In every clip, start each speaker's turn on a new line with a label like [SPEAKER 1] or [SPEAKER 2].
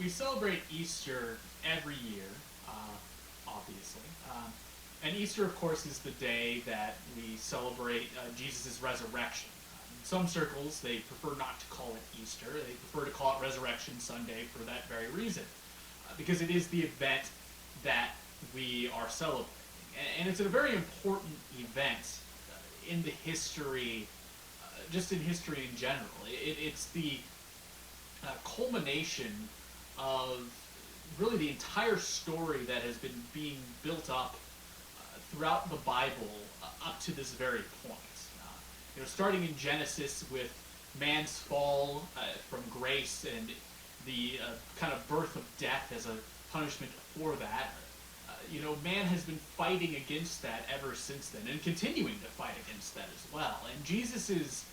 [SPEAKER 1] we celebrate Easter every year, obviously. And Easter, of course, is the day that we celebrate Jesus' resurrection. In some circles, they prefer not to call it Easter. They prefer to call it Resurrection Sunday for that very reason, because it is the event that we are celebrating. And it's a very important event in the history, just in history in general. It's the culmination of really the entire story that has been being built up throughout the Bible up to this very point. Starting in Genesis with man's fall from grace and the kind of birth of death as a punishment for that. Man has been fighting against that ever since then, and continuing to fight against that as well. And Jesus'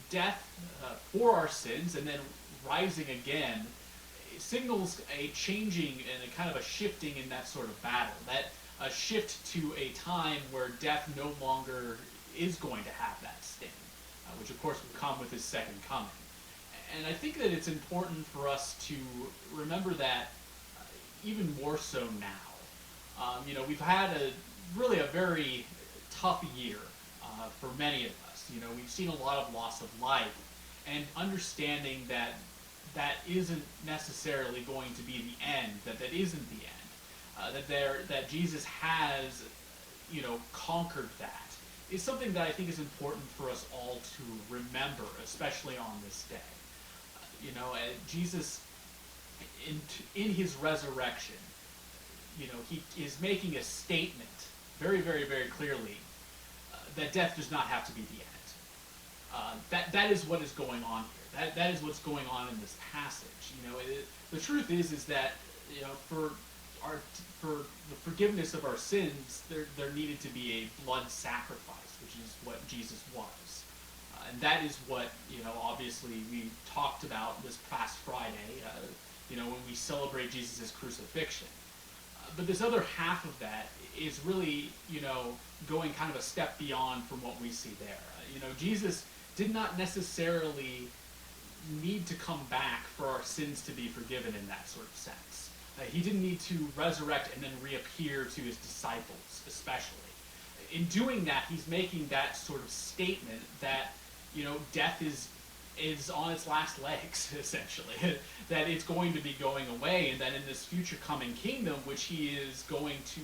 [SPEAKER 1] death for our sins and then rising again signals a changing and a kind of a shifting in that sort of battle. That a shift to a time where death no longer is going to have that sting, which of course will come with his second coming. And I think that it's important for us to remember that even more so now. We've had a very tough year for many of us. We've seen a lot of loss of life, and understanding that that isn't necessarily going to be the end, that isn't the end, that Jesus has, conquered that, is something that I think is important for us all to remember, especially on this day. Jesus, in his resurrection, he is making a statement very, very, very clearly that death does not have to be the end. That is what is going on here. That is what's going on in this passage. The truth is that for the forgiveness of our sins, there needed to be a blood sacrifice, which is what Jesus was. And that is what, obviously we talked about this past Friday, when we celebrate Jesus' crucifixion. But this other half of that is really, going kind of a step beyond from what we see there. Jesus did not necessarily need to come back for our sins to be forgiven in that sort of sense. He didn't need to resurrect and then reappear to his disciples, especially. In doing that, he's making that sort of statement that, death is on its last legs, essentially. That it's going to be going away, and that in this future coming kingdom, which he is left to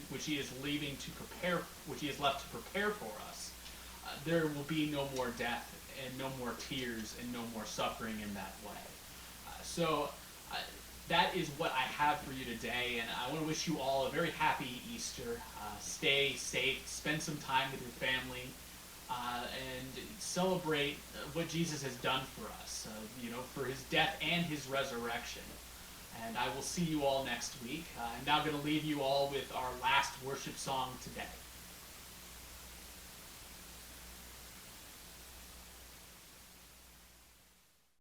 [SPEAKER 1] prepare for us, there will be no more death and no more tears and no more suffering in that way. So that is what I have for you today, and I want to wish you all a very happy Easter. Stay safe, spend some time with your family, and celebrate what Jesus has done for us, for his death and his resurrection. And I will see you all next week. I'm now going to leave you all with our last worship song today.